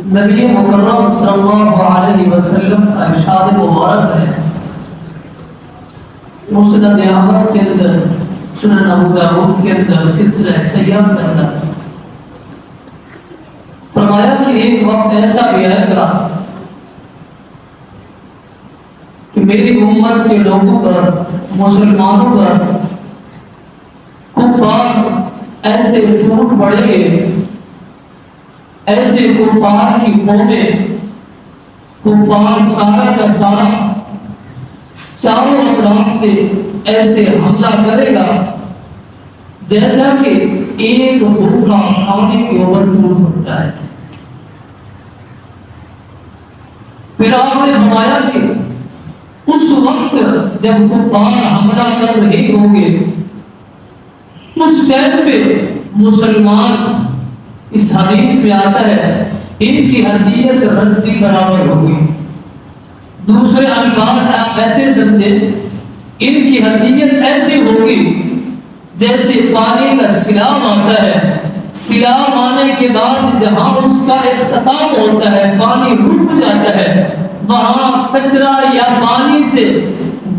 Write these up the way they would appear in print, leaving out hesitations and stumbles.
نبی مکرم صلی اللہ علیہ وسلم کا ارشاد مبارک ہے مسند احمد کے اندر، سنن ابو داؤد کے اندر، سلسلہ صحیحہ کے اندر فرمایا کہ ایک وقت ایسا بھی آئے گا کہ میری امت کے لوگوں پر، مسلمانوں پر کفار ایسے ٹوٹ پڑیں گے، ایسے کفار کی قومیں، کفار سارا کا سارا چاروں اطراف سے ایسے حملہ کرے گا جیسا کہ ایک بھوکا کھانے کے اوپر ٹوٹ پڑتا ہے۔ پھر آپ نے فرمایا کہ اس وقت جب کفار حملہ کر رہے ہوں گے، اس ٹائم پہ مسلمان، اس حدیث میں آتا ہے، ان کی حیثیت ردی برابر ہوگی۔ دوسرے الفاظ آپ ایسے سمجھیں، ان کی حیثیت ایسی ہوگی جیسے پانی کا سیلاب آتا ہے، سیلاب آنے کے بعد جہاں اس کا اختتام ہوتا ہے، پانی رک جاتا ہے، وہاں کچرا یا پانی سے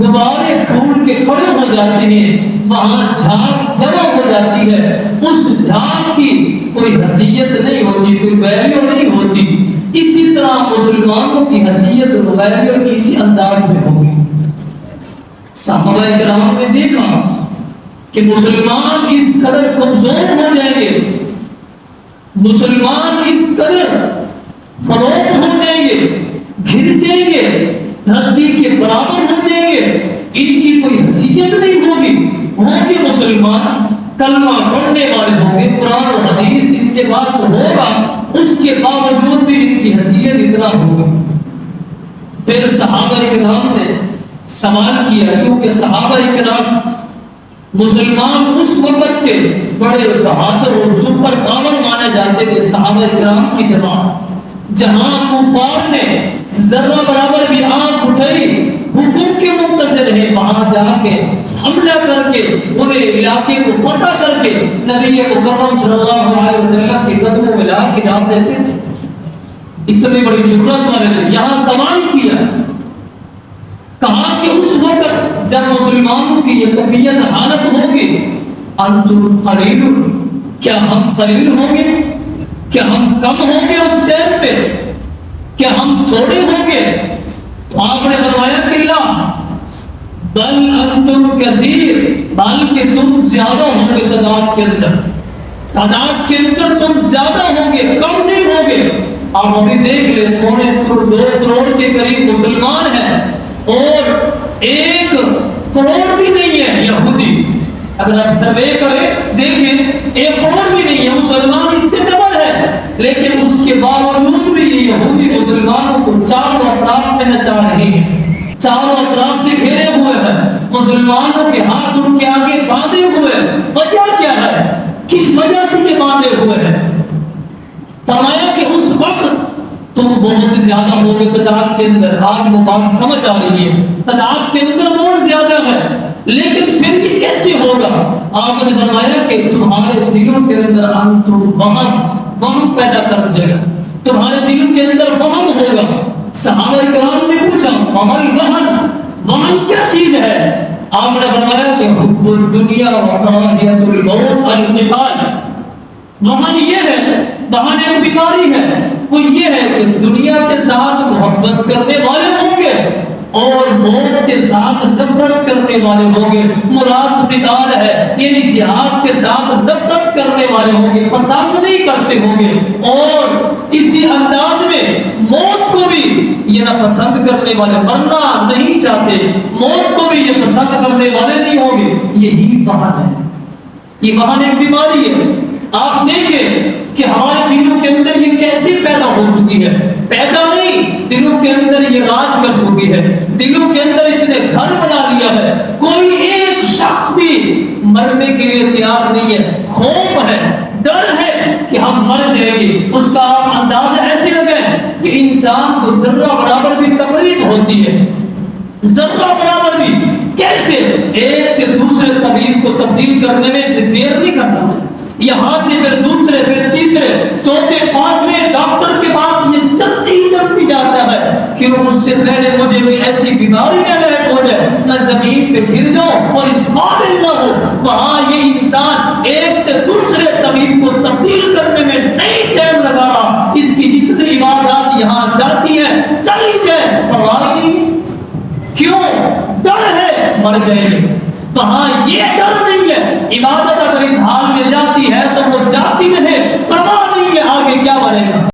غبارے پھول کے کھڑے ہو جاتے ہیں، وہاں جھاگ جمع ہو جاتی ہے، اس جھاگ کی کوئی حیثیت نہیں ہوتی، کوئی ویلیو نہیں ہوتی۔ اسی طرح مسلمانوں کی حیثیت اور ویلیو اسی انداز میں ہوگی۔ صحابہ کرام نے دیکھا کہ مسلمان اس قدر کمزور ہو جائیں گے، مسلمان اس قدر فروخت ہو جائیں گے، گر جائیں گے، ردی کے برابر ہو جائیں گے، ان کی کوئی حیثیت نہیں ہوگی۔ ہوں گے مسلمان، کلمہ پڑھنے والے ہوں گے، قرآن و حدیث ان کے پاس ہوگا، اس کے باوجود بھی ان کی حیثیت اتنا ہوگی۔ پھر صحابہ کرام نے سوال کیا، کیونکہ صحابہ کرام مسلمان اس وقت کے بڑے بہادر اور سپر پاور مانے جاتے تھے۔ صحابہ کرام کی جماعت جہاں کفار نے ذرہ برابر بھی آنکھ اٹھائی، حکم کے منتظر ہیں، وہاں جا کے حملہ کر کے انہیں علاقے کو فتح کر کے نبی مکرم صلی اللہ علیہ وسلم کے قدموں میں لا کے ڈال دیتے تھے۔ اتنی بڑی جرأت والے تھے۔ یہاں سوال کیا، کہا کہ اس وقت جب مسلمانوں کی یہ کیفیت حالت ہوگی، انتم قلیل، کیا ہم قلیل ہوں گے؟ کیا ہم کم ہوں گے اس ٹائم پہ؟ کیا ہم تھوڑے ہوں گے؟ تو آپ نے فرمایا کہ لا، بل انتم کثیر، بلکہ تم زیادہ ہوں گے تعداد کے اندر، تعداد کے اندر تم زیادہ ہوں گے، کم نہیں ہوں گے۔ آپ ابھی دیکھ لیں، 2 کروڑ کے قریب مسلمان ہیں اور 1 کروڑ بھی نہیں ہے یہودی۔ اگر آپ سروے کریں دیکھیں، 1 کروڑ بھی نہیں ہے مسلمان، اس سے ڈبل ہے، لیکن اس کے باوجود بھی یہ یہودی مسلمانوں کو چاروں اطراف میں نچا رہے ہیں، چاروں اطراف سے گھیرے ہوئے ہیں، مسلمانوں کے ہاتھ ان کے آگے باندھے ہوئے ہیں۔ وجہ کیا ہے؟ کس وجہ سے یہ باندھے ہوئے ہیں؟ فرمایا کہ اس وقت تم بہت زیادہ ہو گے تعداد کے اندر۔ آج وہ بات سمجھ آ رہی ہے، تعداد کے اندر بہت زیادہ ہے، لیکن پھر یہ کیسے ہوگا؟ آپ نے فرمایا کہ تمہارے دلوں کے اندر انتم وہم پیدا کر جائے گا، تمہارے دلوں کے اندر وہم ہوگا۔ صحابہ کرام نے پوچھا، وہم کیا چیز ہے؟ آپ نے فرمایا کہ حب الدنیا و کراہیت الموت الانتقال۔ وہم یہ ہے، وہم ایک بیماری ہے، وہ یہ ہے کہ دنیا کے ساتھ محبت کرنے والے ہوں گے اور موت کے ساتھ نفرت کرنے والے ہوں گے۔ مراد قتال ہے، یعنی جہاد کے ساتھ نفرت کرنے والے ہوں گے، پسند نہیں کرتے ہوں گے، اور اسی انداز میں موت کو بھی یہ نہ پسند کرنے والے، مرنا نہیں چاہتے، موت کو بھی یہ پسند کرنے والے نہیں ہوں گے۔ یہی وہن ہے، یہ وہن ایک بیماری ہے۔ آپ دیکھیں کہ ہمارے دلوں کے اندر یہ کیسے پیدا ہو چکی ہے، پیدا نہیں، دلوں کے اندر یہ راج کر چکی ہے، دلوں کے اندر اس نے گھر بنا لیا ہے۔ کوئی ایک شخص بھی مرنے کے لیے تیار نہیں ہے، خوف ہے، ڈر ہے کہ ہم مر جائیں گے۔ اس کا آپ اندازہ ایسے لگائیں کہ انسان کو ذرہ برابر بھی تکلیف ہوتی ہے، ذرہ برابر بھی۔ کیسے؟ ایک سے دوسرے طبیب کو تبدیل کرنے میں دیر نہیں کرتا ہے، یہاں سے پھر دوسرے، پھر تیسرے، چوتھے، پانچویں ڈاکٹر کے پاس یہ کیوں مجھ سے پہلے مجھے بھی ایسی بیماری میں لاحق ہو جائے، میں زمین پہ گر جاؤں اور اس قابل نہ ہو۔ وہاں یہ انسان ایک سے دوسرے طبیب کو تبدیل کرنے میں نہیں ٹائم لگا رہا، اس کی جتنی عبادات یہاں جاتی ہے چلی جائے پرواہ نہیں۔ کیوں؟ ڈر ہے مر جائیں گے۔ وہاں یہ ڈر نہیں ہے، عبادت اگر اس حال میں جاتی ہے تو وہ جاتی رہے، پرواہ نہیں ہے آگے کیا بنے گا۔